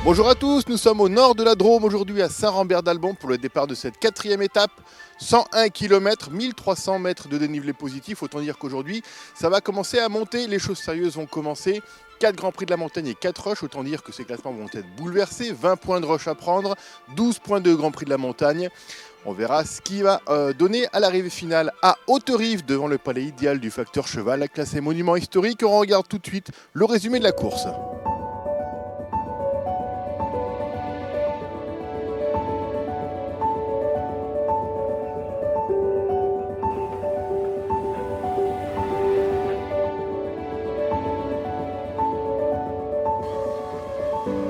Bonjour à tous, nous sommes au nord de la Drôme aujourd'hui à Saint-Rambert-d'Albon pour le départ de cette 4e étape. 101 km, 1300 mètres de dénivelé positif, autant dire qu'aujourd'hui ça va commencer à monter, les choses sérieuses vont commencer. 4 Grands Prix de la Montagne et 4 rushs, autant dire que ces classements vont être bouleversés. 20 points de rush à prendre, 12 points de Grand Prix de la Montagne. On verra ce qui va donner à l'arrivée finale à Haute-Rive devant le palais idéal du facteur cheval, classé monument historique. On regarde tout de suite le résumé de la course.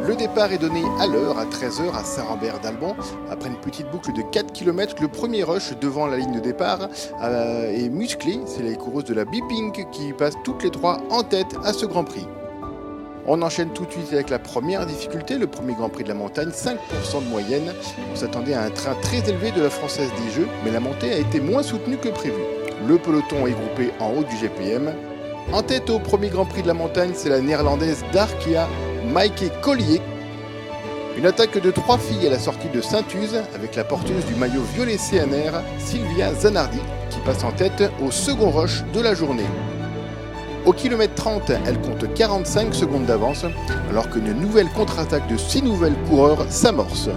Le départ est donné à l'heure, à 13h à Saint-Rambert-d'Albon. Après une petite boucle de 4 km, le premier rush devant la ligne de départ est musclé. C'est les coureuses de la B-Pink qui passent toutes les 3 en tête à ce Grand Prix. On enchaîne tout de suite avec la première difficulté, le premier Grand Prix de la Montagne, 5% de moyenne. On s'attendait à un train très élevé de la Française des Jeux, mais la montée a été moins soutenue que prévu. Le peloton est groupé en haut du GPM. En tête au premier Grand Prix de la Montagne, c'est la néerlandaise d'Arkea, Maaike Collier. Une attaque de 3 filles à la sortie de Saint-Use avec la porteuse du maillot violet CNR, Sylvia Zanardi, qui passe en tête au second rush de la journée. Au kilomètre 30, elle compte 45 secondes d'avance, alors qu'une nouvelle contre-attaque de 6 nouvelles coureurs s'amorce.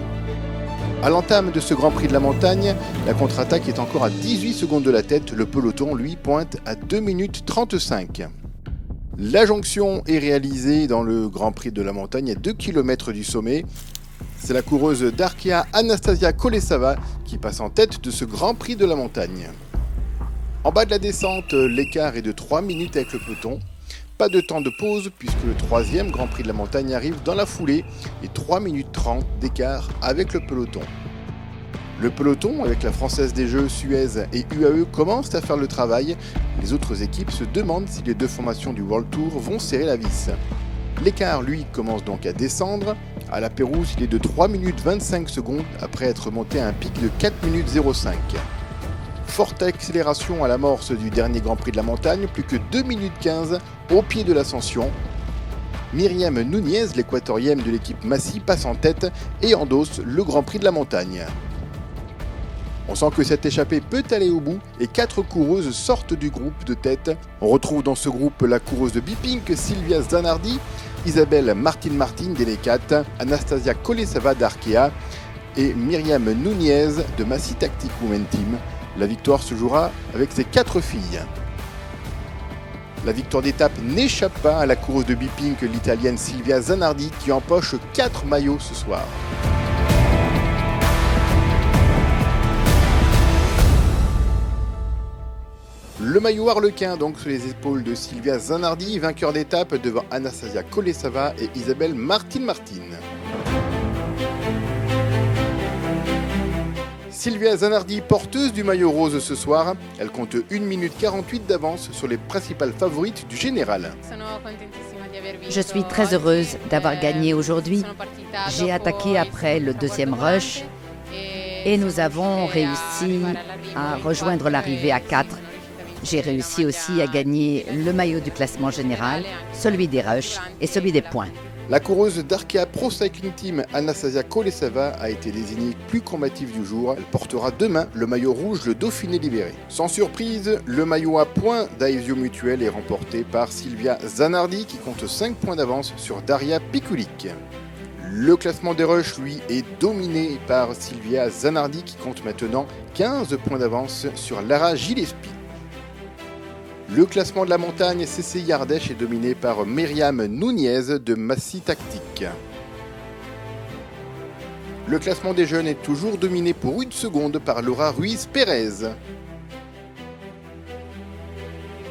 À l'entame de ce Grand Prix de la Montagne, la contre-attaque est encore à 18 secondes de la tête, le peloton lui pointe à 2 minutes 35. La jonction est réalisée dans le Grand Prix de la Montagne à 2 km du sommet. C'est la coureuse d'Arkea Anastasia Kolesava qui passe en tête de ce Grand Prix de la Montagne. En bas de la descente, l'écart est de 3 minutes avec le peloton. Pas de temps de pause puisque le 3e Grand Prix de la Montagne arrive dans la foulée et 3 minutes 30 d'écart avec le peloton. Le peloton, avec la Française des Jeux, Suez et UAE, commence à faire le travail. Les autres équipes se demandent si les deux formations du World Tour vont serrer la vis. L'écart, lui, commence donc à descendre. À la Pérouse, il est de 3 minutes 25 secondes après être monté à un pic de 4 minutes 05. Forte accélération à l'amorce du dernier Grand Prix de la Montagne, plus que 2 minutes 15 au pied de l'ascension. Myriam Nunez, l'équatorienne de l'équipe Massy, passe en tête et endosse le Grand Prix de la Montagne. On sent que cette échappée peut aller au bout et 4 coureuses sortent du groupe de tête. On retrouve dans ce groupe la coureuse de B-Pink, Sylvia Zanardi, Isabelle Martin d'Elecate, Anastasia Kolesava d'Arkea et Myriam Nunez de Massy Tactic Women Team. La victoire se jouera avec ces 4 filles. La victoire d'étape n'échappe pas à la coureuse de B-Pink, l'italienne Sylvia Zanardi, qui empoche 4 maillots ce soir. Le maillot harlequin donc sur les épaules de Sylvia Zanardi, vainqueur d'étape devant Anastasia Kolesava et Isabelle Martin. Sylvia Zanardi, porteuse du maillot rose ce soir, elle compte 1 minute 48 d'avance sur les principales favorites du général. Je suis très heureuse d'avoir gagné aujourd'hui. J'ai attaqué après le 2e rush et nous avons réussi à rejoindre l'arrivée à 4. J'ai réussi aussi à gagner le maillot du classement général, celui des rushs et celui des points. La coureuse d'Arkea Pro Cycling Team, Anastasia Kolesava, a été désignée plus combative du jour. Elle portera demain le maillot rouge, le Dauphiné libéré. Sans surprise, le maillot à points d'Aesio Mutuel est remporté par Sylvia Zanardi qui compte 5 points d'avance sur Daria Pikulik. Le classement des rushs, lui, est dominé par Sylvia Zanardi qui compte maintenant 15 points d'avance sur Lara Gillespie. Le classement de la montagne CCI Ardèche est dominé par Myriam Nunez de Massy Tactic. Le classement des jeunes est toujours dominé pour 1 seconde par Laura Ruiz Pérez.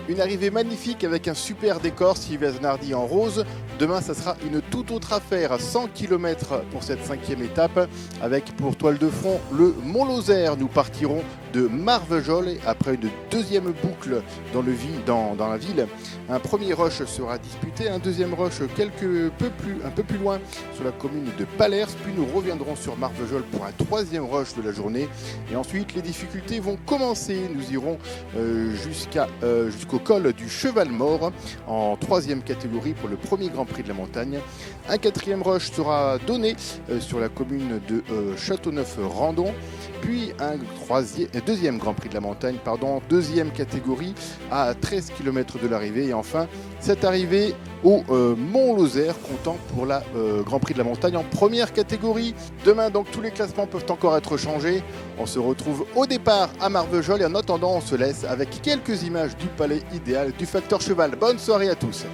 Une arrivée magnifique avec un super décor, Sylvia Zanardi en rose. Demain, ça sera une toute autre affaire, 100 km pour cette 5e étape, avec pour toile de fond le Mont-Lozère. Nous partirons de Marvejols après une 2e boucle dans la ville. Un premier rush sera disputé, un 2e rush un peu plus loin sur la commune de Pallers, puis nous reviendrons sur Marvejols pour un 3e rush de la journée. Et ensuite, les difficultés vont commencer. Nous irons jusqu'au jusqu'au col du Cheval Mort en 3e catégorie pour le premier Grand Prix de la montagne. Un 4e rush sera donné sur la commune de Châteauneuf-Randon, puis un 2e Grand Prix de la montagne, 2e catégorie à 13 km de l'arrivée, et enfin cette arrivée au Mont-Lozère, comptant pour la Grand Prix de la montagne en première catégorie. Demain donc tous les classements peuvent encore être changés. On se retrouve au départ à Marvejols et en attendant on se laisse avec quelques images du palais idéal du facteur cheval. Bonne soirée à tous.